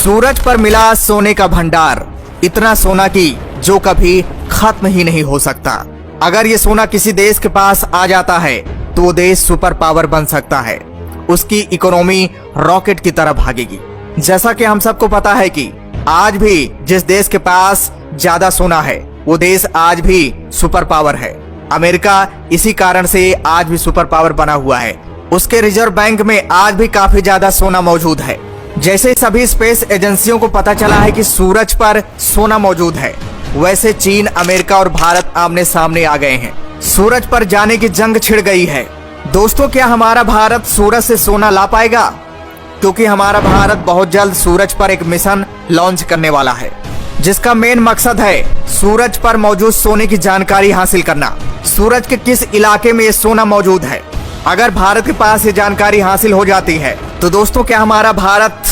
सूरज पर मिला सोने का भंडार, इतना सोना कि जो कभी खत्म ही नहीं हो सकता। अगर ये सोना किसी देश के पास आ जाता है तो वो देश सुपर पावर बन सकता है। उसकी इकोनॉमी रॉकेट की तरह भागेगी। जैसा कि हम सबको पता है कि आज भी जिस देश के पास ज्यादा सोना है वो देश आज भी सुपर पावर है। अमेरिका इसी कारण से आज भी सुपर पावर बना हुआ है। उसके रिजर्व बैंक में आज भी काफी ज्यादा सोना मौजूद है। जैसे सभी स्पेस एजेंसियों को पता चला है कि सूरज पर सोना मौजूद है, वैसे चीन, अमेरिका और भारत आमने सामने आ गए हैं। सूरज पर जाने की जंग छिड़ गई है। दोस्तों, क्या हमारा भारत सूरज से सोना ला पाएगा? क्योंकि हमारा भारत बहुत जल्द सूरज पर एक मिशन लॉन्च करने वाला है, जिसका मेन मकसद है सूरज पर मौजूद सोने की जानकारी हासिल करना। सूरज के किस इलाके में ये सोना मौजूद है, अगर भारत के पास ये जानकारी हासिल हो जाती है तो दोस्तों, क्या हमारा भारत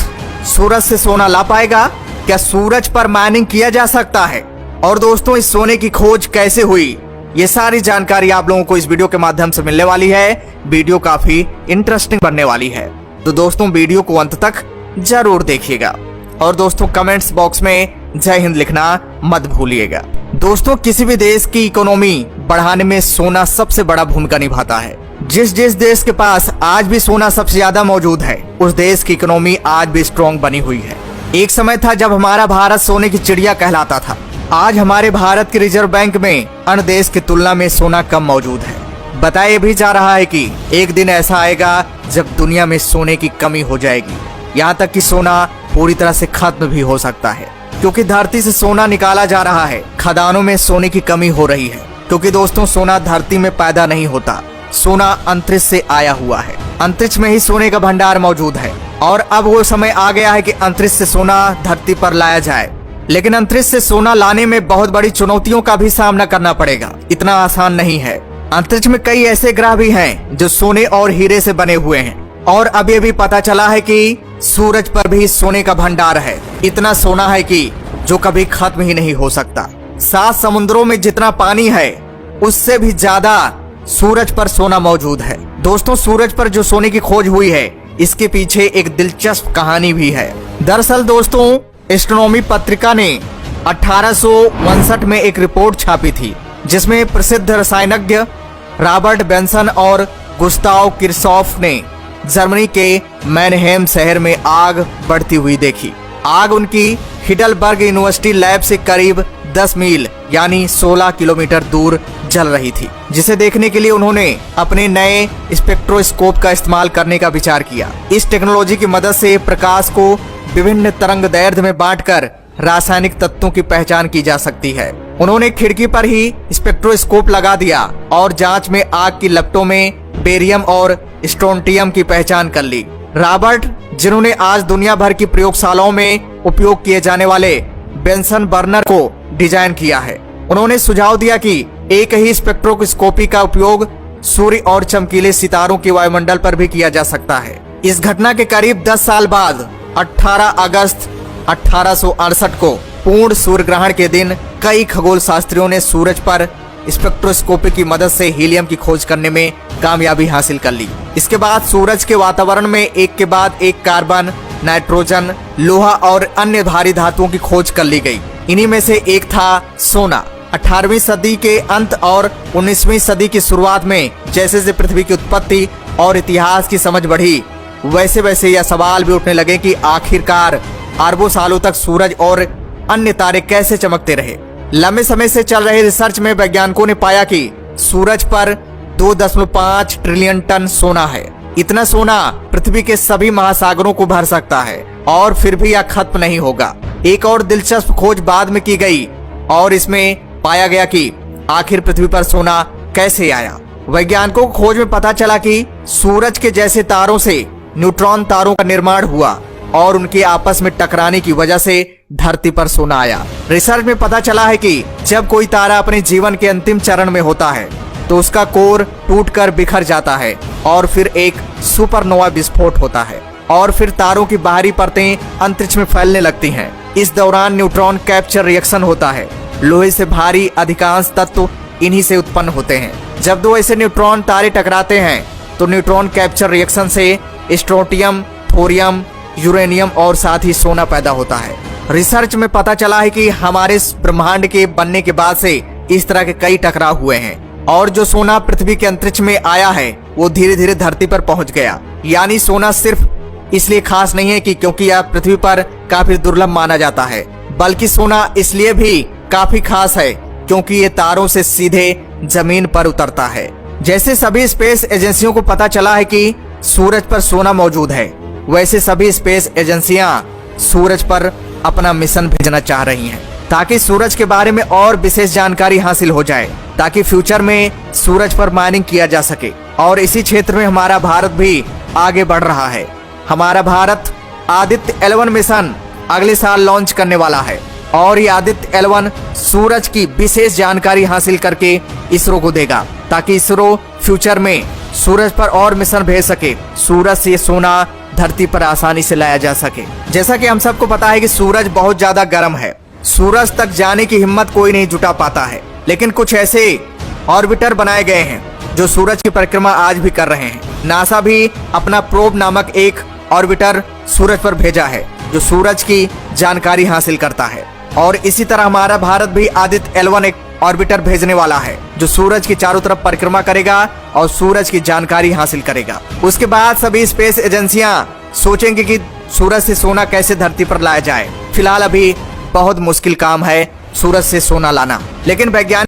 सूरज से सोना ला पाएगा? क्या सूरज पर माइनिंग किया जा सकता है? और दोस्तों, इस सोने की खोज कैसे हुई, ये सारी जानकारी आप लोगों को इस वीडियो के माध्यम से मिलने वाली है। वीडियो काफी इंटरेस्टिंग बनने वाली है, तो दोस्तों वीडियो को अंत तक जरूर देखिएगा। और दोस्तों, कमेंट्स बॉक्स में जय हिंद लिखना मत भूलिएगा। दोस्तों, किसी भी देश की इकोनॉमी बढ़ाने में सोना सबसे बड़ा भूमिका निभाता है। जिस देश के पास आज भी सोना सबसे ज्यादा मौजूद है, उस देश की इकोनॉमी आज भी स्ट्रॉन्ग बनी हुई है। एक समय था जब हमारा भारत सोने की चिड़िया कहलाता था। आज हमारे भारत के रिजर्व बैंक में अन्य देश की तुलना में सोना कम मौजूद है। बताया भी जा रहा है कि एक दिन ऐसा आएगा जब दुनिया में सोने की कमी हो जाएगी। यहाँ तक कि सोना पूरी तरह से खत्म भी हो सकता है, क्योंकि धरती से सोना निकाला जा रहा है। खदानों में सोने की कमी हो रही है, क्योंकि दोस्तों, सोना धरती में पैदा नहीं होता, सोना अंतरिक्ष से आया हुआ है। अंतरिक्ष में ही सोने का भंडार मौजूद है और अब वो समय आ गया है कि अंतरिक्ष से सोना धरती पर लाया जाए। लेकिन अंतरिक्ष से सोना लाने में बहुत बड़ी चुनौतियों का भी सामना करना पड़ेगा। इतना आसान नहीं है। अंतरिक्ष में कई ऐसे ग्रह भी हैं जो सोने और हीरे से बने हुए हैं। और अब ये भी पता चला है कि सूरज पर भी सोने का भंडार है। इतना सोना है कि जो कभी खत्म ही नहीं हो सकता। 7 समुद्रों में जितना पानी है उससे भी ज्यादा सूरज पर सोना मौजूद है। दोस्तों, सूरज पर जो सोने की खोज हुई है, इसके पीछे एक दिलचस्प कहानी भी है। दरअसल दोस्तों, एस्ट्रोनॉमी पत्रिका ने 1859 में एक रिपोर्ट छापी थी, जिसमें प्रसिद्ध रसायनज्ञ रॉबर्ट बेंसन और गुस्ताव किरचॉफ ने जर्मनी के मैनहेम शहर में आग बढ़ती हुई देखी। आग उनकी हिडलबर्ग यूनिवर्सिटी लैब से करीब 10 मील यानी 16 किलोमीटर दूर जल रही थी, जिसे देखने के लिए उन्होंने अपने नए स्पेक्ट्रोस्कोप का इस्तेमाल करने का विचार किया। इस टेक्नोलॉजी की मदद से प्रकाश को विभिन्न तरंगदैर्घ्य में बांटकर रासायनिक तत्वों की पहचान की जा सकती है। उन्होंने खिड़की पर ही स्पेक्ट्रोस्कोप लगा दिया और जांच में आग की लपटों में बेरियम और स्ट्रोंटियम की पहचान कर ली। रॉबर्ट, जिन्होंने आज दुनिया भर की प्रयोगशालाओं में उपयोग किए जाने वाले बेंसन बर्नर को डिजाइन किया है, उन्होंने सुझाव दिया कि एक ही स्पेक्ट्रोस्कोपी का उपयोग सूर्य और चमकीले सितारों के वायुमंडल पर भी किया जा सकता है। इस घटना के करीब 10 साल बाद 18 अगस्त 1868 को पूर्ण सूर्य ग्रहण के दिन कई खगोल शास्त्रियों ने सूरज पर स्पेक्ट्रोस्कोपी की मदद से हीलियम की खोज करने में कामयाबी हासिल कर ली। इसके बाद सूरज के वातावरण में एक के बाद एक कार्बन, नाइट्रोजन, लोहा और अन्य भारी धातुओं की खोज कर ली गई। इन्हीं में से एक था सोना। 18वीं सदी के अंत और 19वीं सदी की शुरुआत में जैसे जैसे पृथ्वी की उत्पत्ति और इतिहास की समझ बढ़ी, वैसे वैसे यह सवाल भी उठने लगे कि आखिरकार अरबों सालों तक सूरज और अन्य तारे कैसे चमकते रहे। लंबे समय से चल रहे रिसर्च में वैज्ञानिकों ने पाया कि सूरज पर 2.5 ट्रिलियन टन सोना है। इतना सोना पृथ्वी के सभी महासागरों को भर सकता है और फिर भी यह खत्म नहीं होगा। एक और दिलचस्प खोज बाद में की गई और इसमें पाया गया कि आखिर पृथ्वी पर सोना कैसे आया। वैज्ञानिकों को खोज में पता चला कि सूरज के जैसे तारों से न्यूट्रॉन तारों का निर्माण हुआ और उनके आपस में टकराने की वजह से धरती पर सोना आया। रिसर्च में पता चला है कि जब कोई तारा अपने जीवन के अंतिम चरण में होता है तो उसका कोर टूटकर बिखर जाता है और फिर एक सुपरनोवा विस्फोट होता है और फिर तारों की बाहरी परतें अंतरिक्ष में फैलने लगती हैं। इस दौरान न्यूट्रॉन कैप्चर रिएक्शन होता है। लोहे से भारी अधिकांश तत्व इन्हीं से उत्पन्न होते हैं। जब दो ऐसे न्यूट्रॉन तारे टकराते हैं तो न्यूट्रॉन कैप्चर रिएक्शन से स्ट्रोंटियम, थोरियम, यूरेनियम और साथ ही सोना पैदा होता है। रिसर्च में पता चला है कि हमारे ब्रह्मांड के बनने के बाद से इस तरह के कई टकराव हुए हैं और जो सोना पृथ्वी के अंतरिक्ष में आया है वो धीरे धीरे धरती पर पहुंच गया। यानी सोना सिर्फ इसलिए खास नहीं है कि क्योंकि यह पृथ्वी पर काफी दुर्लभ माना जाता है, बल्कि सोना इसलिए भी काफी खास है क्योंकि ये तारों से सीधे जमीन पर उतरता है। जैसे सभी स्पेस एजेंसियों को पता चला है कि सूरज पर सोना मौजूद है, वैसे सभी स्पेस एजेंसियां सूरज पर अपना मिशन भेजना चाह रही हैं ताकि सूरज के बारे में और विशेष जानकारी हासिल हो जाए, ताकि फ्यूचर में सूरज पर माइनिंग किया जा सके। और इसी क्षेत्र में हमारा भारत भी आगे बढ़ रहा है। हमारा भारत आदित्य L1 मिशन अगले साल लॉन्च करने वाला है और ये आदित्य L1 सूरज की विशेष जानकारी हासिल करके इसरो को देगा ताकि इसरो फ्यूचर में सूरज पर और मिशन भेज सके, सूरज से सोना धरती पर आसानी से लाया जा सके। जैसा कि हम सबको पता है कि सूरज बहुत ज्यादा गर्म है, सूरज तक जाने की हिम्मत कोई नहीं जुटा पाता है, लेकिन कुछ ऐसे ऑर्बिटर बनाए गए हैं जो सूरज की परिक्रमा आज भी कर रहे हैं। नासा भी अपना प्रोब नामक एक ऑर्बिटर सूरज पर भेजा है जो सूरज की जानकारी हासिल करता है और इसी तरह हमारा भारत भी आदित्य L1 एक ऑर्बिटर भेजने वाला है जो सूरज की चारों तरफ परिक्रमा करेगा और सूरज की जानकारी हासिल करेगा। उसके बाद सभी स्पेस एजेंसियां सोचेंगे कि सूरज से सोना कैसे धरती पर लाया जाए। फिलहाल अभी बहुत मुश्किल काम है सूरज से सोना लाना, लेकिन वैज्ञानिक